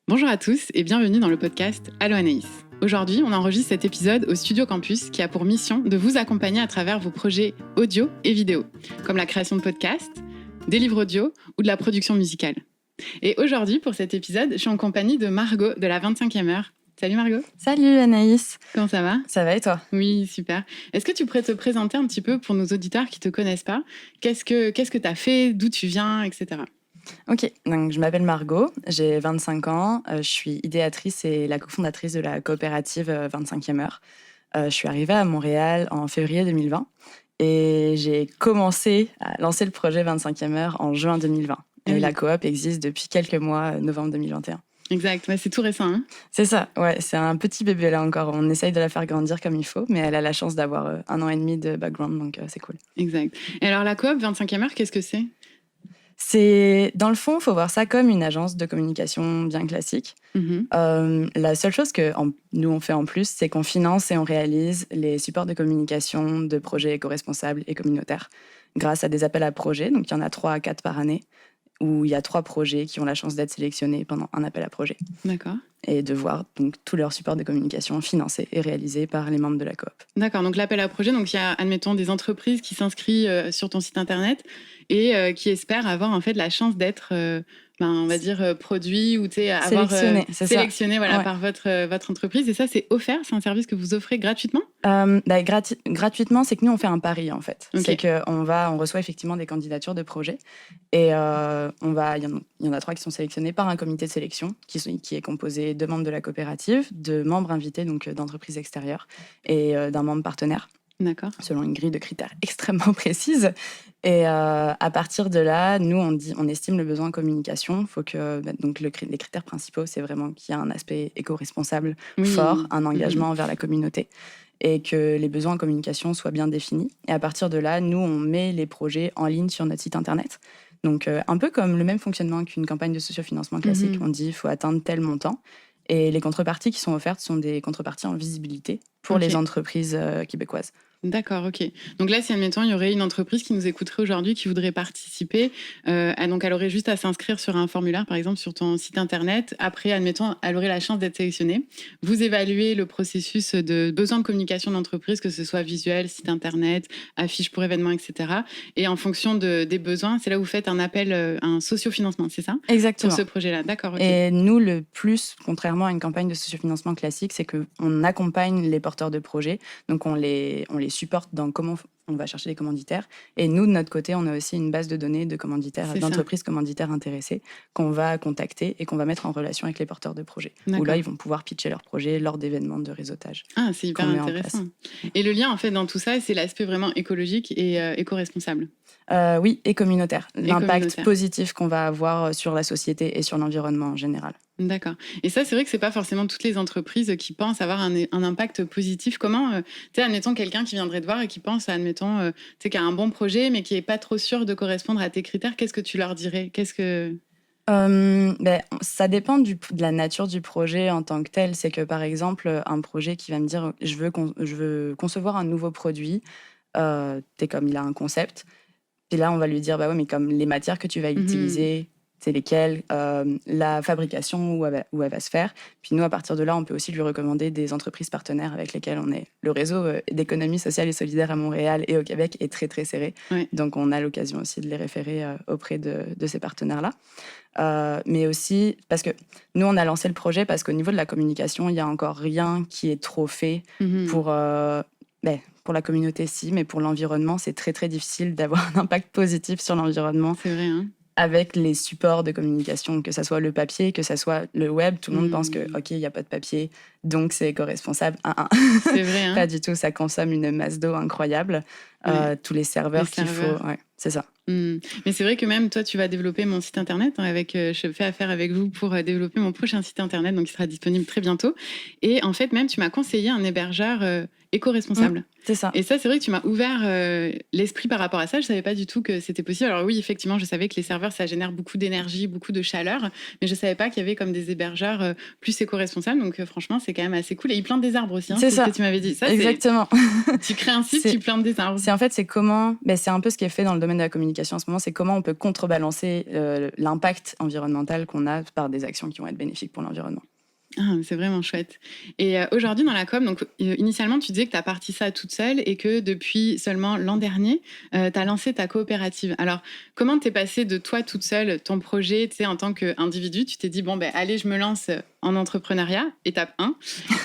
Bonjour à tous et bienvenue dans le podcast Allo Anaïs. Aujourd'hui, on enregistre cet épisode au Studio Campus qui a pour mission de vous accompagner à travers vos projets audio et vidéo, comme la création de podcasts, des livres audio ou de la production musicale. Et aujourd'hui, pour cet épisode, je suis en compagnie de Margot de la 25e heure. Salut Margot. Salut Anaïs. Comment ça va ? Ça va et toi ? Oui, super. Est-ce que tu pourrais te présenter un petit peu pour nos auditeurs qui ne te connaissent pas ? Qu'est-ce que tu as fait, d'où tu viens, etc. Ok, donc je m'appelle Margot, j'ai 25 ans, je suis idéatrice et la cofondatrice de la coopérative 25e heure. Je suis arrivée à Montréal en février 2020 et j'ai commencé à lancer le projet 25e heure en juin 2020. Et la coop existe depuis quelques mois, novembre 2021. Exact, ouais, c'est tout récent. Hein. C'est ça, ouais, c'est un petit bébé là encore. On essaye de la faire grandir comme il faut, mais elle a la chance d'avoir 1 an et demi de background, donc c'est cool. Exact. Et alors la coop 25e heure, qu'est-ce que c'est ? Dans le fond, il faut voir ça comme une agence de communication bien classique. La seule chose que nous, on fait en plus, c'est qu'on finance et on réalise les supports de communication de projets éco-responsables et communautaires grâce à des appels à projets. Donc, il y en a 3 à 4 par année, où il y a 3 projets qui ont la chance d'être sélectionnés pendant un appel à projet. D'accord. Et de voir donc, tous leurs supports de communication financés et réalisés par les membres de la coop. D'accord, donc l'appel à projet, donc il y a, admettons, des entreprises qui s'inscrivent sur ton site internet et qui espèrent avoir en fait la chance d'être, on va dire, produit ou avoir sélectionné voilà, ouais. Par votre entreprise. Et ça, c'est offert, c'est un service que vous offrez gratuitement ? Gratuitement, c'est que nous, on fait un pari, en fait. Okay. C'est qu'on reçoit effectivement des candidatures de projets et il y en a 3 qui sont sélectionnés par un comité de sélection qui est composé de membres de la coopérative, de membres invités, donc d'entreprises extérieures et d'un membre partenaire. D'accord. Selon une grille de critères extrêmement précise. Et à partir de là, nous, on estime le besoin en communication. Faut que, donc les critères principaux, c'est vraiment qu'il y a un aspect éco-responsable fort, un engagement envers la communauté et que les besoins en communication soient bien définis. Et à partir de là, nous, on met les projets en ligne sur notre site internet. Donc, un peu comme le même fonctionnement qu'une campagne de sociofinancement classique. On dit qu'il faut atteindre tel montant. Et les contreparties qui sont offertes sont des contreparties en visibilité pour les entreprises québécoises. D'accord, ok. Donc là, si admettons, il y aurait une entreprise qui nous écouterait aujourd'hui, qui voudrait participer, donc elle aurait juste à s'inscrire sur un formulaire, par exemple, sur ton site internet. Après, admettons, elle aurait la chance d'être sélectionnée. Vous évaluez le processus de besoin de communication d'entreprise, que ce soit visuel, site internet, affiche pour événements, etc. Et en fonction des besoins, c'est là où vous faites un appel, un sociofinancement, c'est ça ? Exactement. Pour ce projet-là, d'accord. Ok. Et nous, le plus, contrairement à une campagne de sociofinancement classique, c'est qu'on accompagne les porteurs de projets. Donc, on les supporte dans comment on va chercher des commanditaires. Et nous, de notre côté, on a aussi une base de données de commanditaires, d'entreprises commanditaires intéressées qu'on va contacter et qu'on va mettre en relation avec les porteurs de projets. Où là, ils vont pouvoir pitcher leurs projets lors d'événements de réseautage. Ah, c'est hyper intéressant. Et le lien, en fait, dans tout ça, c'est l'aspect vraiment écologique et éco-responsable. Oui, et communautaire. L'impact positif qu'on va avoir sur la société et sur l'environnement en général. D'accord. Et ça, c'est vrai que c'est pas forcément toutes les entreprises qui pensent avoir un impact positif. Comment, admettons, quelqu'un qui viendrait te voir et qui pense, admettons, qui a un bon projet, mais qui est pas trop sûr de correspondre à tes critères, qu'est-ce que tu leur dirais ? Ça dépend de la nature du projet en tant que tel. C'est que, par exemple, un projet qui va me dire « je veux concevoir un nouveau produit », comme il a un concept. Puis là, on va lui dire « ouais, mais comme les matières que tu vas utiliser… » c'est lesquelles, la fabrication, où elle va se faire. Puis nous, à partir de là, on peut aussi lui recommander des entreprises partenaires avec lesquelles on est. Le réseau d'économie sociale et solidaire à Montréal et au Québec est très, très serré. Oui. Donc, on a l'occasion aussi de les référer auprès de ces partenaires-là. Mais aussi, parce que nous, on a lancé le projet parce qu'au niveau de la communication, il n'y a encore rien qui est trop fait pour la communauté, si, mais pour l'environnement, c'est très, très difficile d'avoir un impact positif sur l'environnement. C'est vrai, hein ? Avec les supports de communication, que ça soit le papier, que ça soit le web, tout le monde pense que, OK, il n'y a pas de papier, donc c'est éco-responsable. C'est vrai, hein ? Pas du tout, ça consomme une masse d'eau incroyable. Tous les serveurs qu'il faut, c'est ça. Mais c'est vrai que même toi, tu vas développer mon site internet. Je fais affaire avec vous pour développer mon prochain site internet, donc il sera disponible très bientôt. Et en fait, même, tu m'as conseillé un hébergeur éco-responsable. C'est ça. Et ça, c'est vrai que tu m'as ouvert l'esprit par rapport à ça. Je savais pas du tout que c'était possible. Alors oui, effectivement, je savais que les serveurs, ça génère beaucoup d'énergie, beaucoup de chaleur, mais je savais pas qu'il y avait comme des hébergeurs plus éco-responsables. Donc franchement, c'est quand même assez cool. Et ils plantent des arbres aussi. C'est ça. Ce que tu m'avais dit. Ça, exactement. Tu crées un site, tu plantes des arbres. C'est un peu ce qui est fait dans le domaine de la communication communication en ce moment, c'est comment on peut contrebalancer l'impact environnemental qu'on a par des actions qui vont être bénéfiques pour l'environnement. Ah, c'est vraiment chouette. Et aujourd'hui, dans la com, donc, initialement, tu disais que tu as parti ça toute seule et que depuis seulement l'an dernier, tu as lancé ta coopérative. Alors, comment t'es passée de toi toute seule, ton projet, tu sais, en tant qu'individu, tu t'es dit, bon, ben, allez, je me lance en entrepreneuriat, étape 1.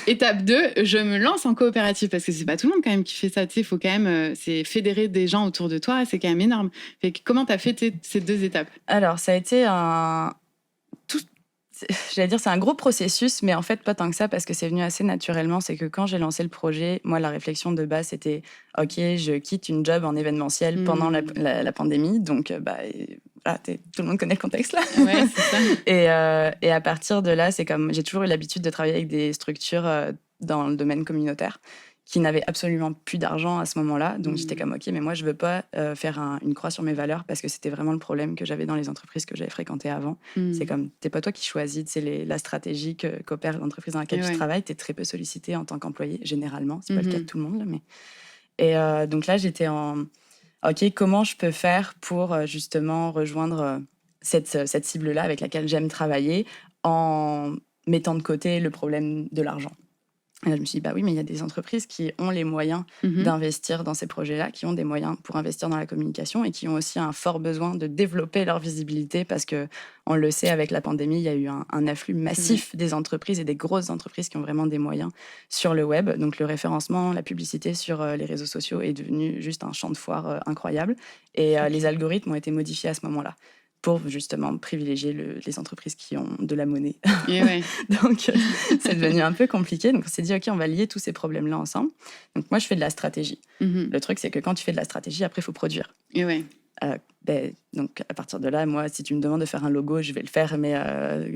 Étape 2, je me lance en coopérative, parce que c'est pas tout le monde quand même qui fait ça, tu sais, il faut quand même, c'est fédérer des gens autour de toi, c'est quand même énorme. Fait que, comment tu as fait ces 2 étapes? Alors, ça a été j'allais dire, c'est un gros processus, mais en fait, pas tant que ça, parce que c'est venu assez naturellement. C'est que quand j'ai lancé le projet, moi, la réflexion de base, c'était « Ok, je quitte une job en événementiel pendant la pandémie. » Donc, voilà, tout le monde connaît le contexte, là. Ouais, c'est ça. Et à partir de là, c'est comme... J'ai toujours eu l'habitude de travailler avec des structures dans le domaine communautaire qui n'avaient absolument plus d'argent à ce moment-là. Donc, j'étais comme « Ok, mais moi, je veux pas faire une croix sur mes valeurs, parce que c'était vraiment le problème que j'avais dans les entreprises que j'avais fréquentées avant. C'est comme, t'es pas toi qui choisis la stratégie qu'opère l'entreprise dans laquelle tu travailles. T'es très peu sollicité en tant qu'employé, généralement. C'est pas le cas de tout le monde, là, mais... Et donc là, j'étais en... OK, comment je peux faire pour justement rejoindre cette cible-là avec laquelle j'aime travailler en mettant de côté le problème de l'argent. Et là, je me suis dit, bah oui, mais il y a des entreprises qui ont les moyens d'investir dans ces projets-là, qui ont des moyens pour investir dans la communication et qui ont aussi un fort besoin de développer leur visibilité, parce qu'on le sait, avec la pandémie, il y a eu un afflux massif des entreprises, et des grosses entreprises qui ont vraiment des moyens sur le web. Donc le référencement, la publicité sur les réseaux sociaux est devenu juste un champ de foire incroyable. Et les algorithmes ont été modifiés à ce moment-là pour justement privilégier les entreprises qui ont de la monnaie. Et ouais. Donc, c'est devenu un peu compliqué. Donc, on s'est dit, OK, on va lier tous ces problèmes-là ensemble. Donc, moi, je fais de la stratégie. Le truc, c'est que quand tu fais de la stratégie, après, il faut produire. Et ouais. Donc, à partir de là, moi, si tu me demandes de faire un logo, je vais le faire, mais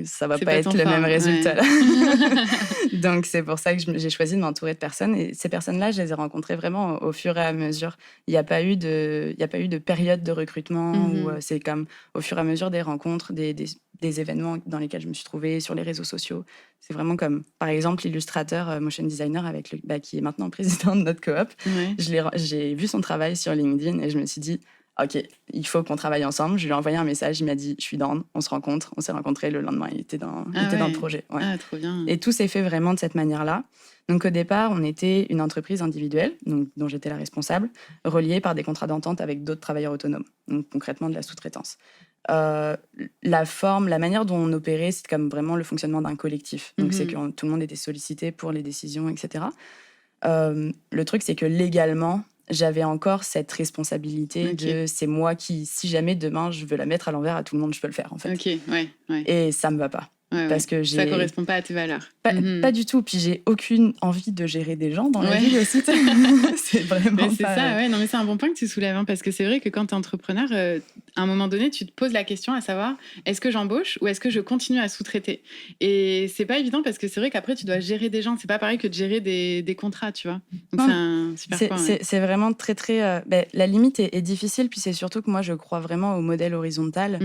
ça va C'est pas être le même résultat. Ouais. Donc, c'est pour ça que j'ai choisi de m'entourer de personnes. Et ces personnes-là, je les ai rencontrées vraiment au fur et à mesure. Il n'y a pas eu de période de recrutement où c'est comme au fur et à mesure des rencontres, des événements dans lesquels je me suis trouvée sur les réseaux sociaux. C'est vraiment comme, par exemple, l'illustrateur motion designer qui est maintenant président de notre coop. Ouais. J'ai vu son travail sur LinkedIn et je me suis dit, OK, il faut qu'on travaille ensemble. Je lui ai envoyé un message, il m'a dit, je suis down, on se rencontre. On s'est rencontrés le lendemain, il était dans le projet. Ouais. Ah, trop bien. Et tout s'est fait vraiment de cette manière-là. Donc au départ, on était une entreprise individuelle, dont j'étais la responsable, reliée par des contrats d'entente avec d'autres travailleurs autonomes, donc concrètement de la sous-traitance. La manière dont on opérait, c'est comme vraiment le fonctionnement d'un collectif. Donc c'est que tout le monde était sollicité pour les décisions, etc. Le truc, c'est que légalement, j'avais encore cette responsabilité de c'est moi qui, si jamais demain je veux la mettre à l'envers à tout le monde, je peux le faire en fait. Ok, ouais. Et ça me va pas. Parce que ça correspond pas à tes valeurs. Pas du tout. Puis j'ai aucune envie de gérer des gens dans la vie aussi. C'est vraiment c'est pas... ça, ouais. Non, mais c'est un bon point que tu soulèves, hein, parce que c'est vrai que quand tu es entrepreneur, à un moment donné, tu te poses la question à savoir, est-ce que j'embauche ou est-ce que je continue à sous-traiter? Et c'est pas évident, parce que c'est vrai qu'après, tu dois gérer des gens. C'est pas pareil que de gérer des contrats, tu vois. Donc c'est un super point. C'est vraiment très, très... la limite est difficile, puis c'est surtout que moi, je crois vraiment au modèle horizontal,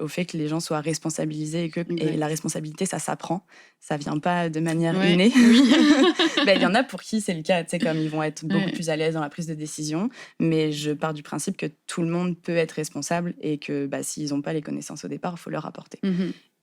au fait que les gens soient responsabilisés et la responsabilité, ça s'apprend. Ça vient pas de manière innée. Il y en a pour qui c'est le cas, comme ils vont être beaucoup plus à l'aise dans la prise de décision, mais je pars du principe que tout le monde peut être responsable et que s'ils n'ont pas les connaissances au départ, il faut leur apporter.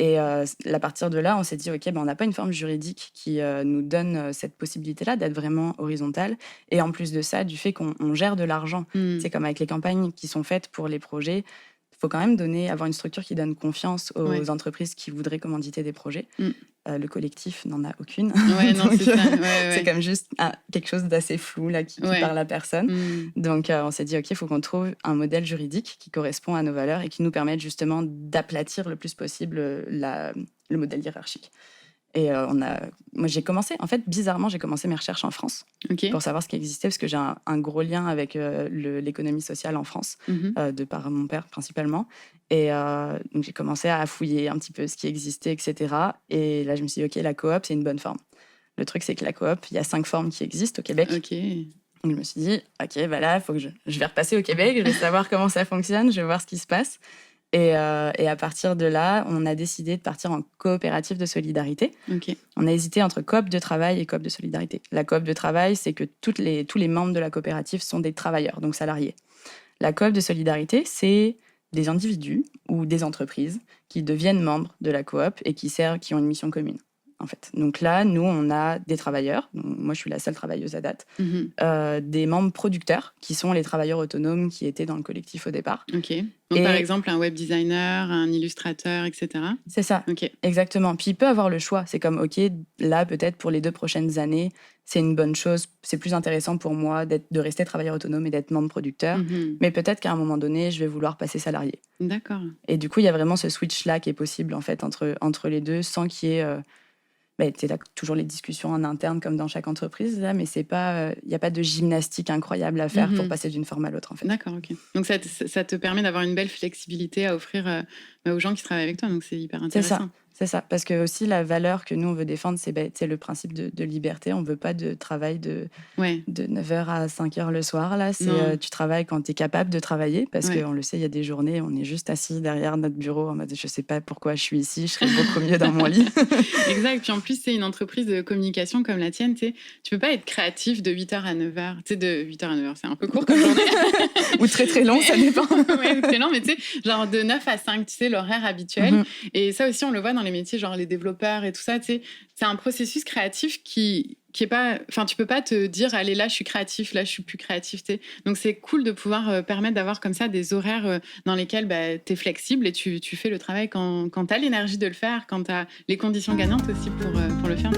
Et à partir de là, on s'est dit, OK, on n'a pas une forme juridique qui nous donne cette possibilité-là d'être vraiment horizontale. Et en plus de ça, du fait qu'on gère de l'argent, c'est comme avec les campagnes qui sont faites pour les projets, il faut quand même avoir une structure qui donne confiance aux entreprises qui voudraient commanditer des projets. Le collectif n'en a aucune. Donc, c'est comme juste quelque chose d'assez flou là, qui parle à personne. Donc, on s'est dit, OK, il faut qu'on trouve un modèle juridique qui correspond à nos valeurs et qui nous permette justement d'aplatir le plus possible le modèle hiérarchique. Et moi, j'ai commencé mes recherches en France pour savoir ce qui existait, parce que j'ai un gros lien avec l'économie sociale en France, de par mon père principalement. Et donc, j'ai commencé à fouiller un petit peu ce qui existait, etc. Et là, je me suis dit, OK, la coop, c'est une bonne forme. Le truc, c'est que la coop, il y a 5 formes qui existent au Québec. Donc, je me suis dit, OK, là, il faut que je vais repasser au Québec, je vais savoir comment ça fonctionne, je vais voir ce qui se passe. Et à partir de là, on a décidé de partir en coopérative de solidarité. On a hésité entre coop de travail et coop de solidarité. La coop de travail, c'est que tous les membres de la coopérative sont des travailleurs, donc salariés. La coop de solidarité, c'est des individus ou des entreprises qui deviennent membres de la coop et qui ont une mission commune, en fait. Donc là, nous, on a des travailleurs. Donc, moi, je suis la seule travailleuse à date. Des membres producteurs, qui sont les travailleurs autonomes qui étaient dans le collectif au départ. Ok. Donc, par exemple, un web designer, un illustrateur, etc. C'est ça, exactement. Puis il peut avoir le choix. C'est comme, ok, là, peut-être pour les 2 prochaines années, c'est une bonne chose. C'est plus intéressant pour moi de rester travailleur autonome et d'être membre producteur. Mais peut-être qu'à un moment donné, je vais vouloir passer salarié. D'accord. Et du coup, il y a vraiment ce switch-là qui est possible, en fait, entre les deux, sans qu'il y ait... tu as toujours les discussions en interne comme dans chaque entreprise, là, mais il n'y a pas de gymnastique incroyable à faire pour passer d'une forme à l'autre, en fait. D'accord, ok. Donc ça te permet d'avoir une belle flexibilité à offrir aux gens qui travaillent avec toi, donc c'est hyper intéressant. C'est ça, parce que aussi la valeur que nous on veut défendre, c'est le principe de liberté. On veut pas de travail de 9h à 5h le soir. Là, tu travailles quand tu es capable de travailler, parce qu'on le sait, il y a des journées où on est juste assis derrière notre bureau en mode je sais pas pourquoi je suis ici, je serais beaucoup mieux dans mon lit. Exact, puis en plus c'est une entreprise de communication comme la tienne, tu peux pas être créatif de 8h à 9h. De 8h à 9h, c'est un peu court comme journée. Ou très très long, ça dépend. Oui, très long, mais tu sais, genre de 9 à 5, tu sais, l'horaire habituel. Et ça aussi, on le voit dans les métiers, genre les développeurs et tout ça, tu sais, c'est un processus créatif qui est pas... Enfin, tu peux pas te dire, allez, là, je suis créatif, là, je suis plus créatif, tu sais. Donc, c'est cool de pouvoir permettre d'avoir comme ça des horaires dans lesquels tu es flexible et tu fais le travail quand tu as l'énergie de le faire, quand tu as les conditions gagnantes aussi pour le faire.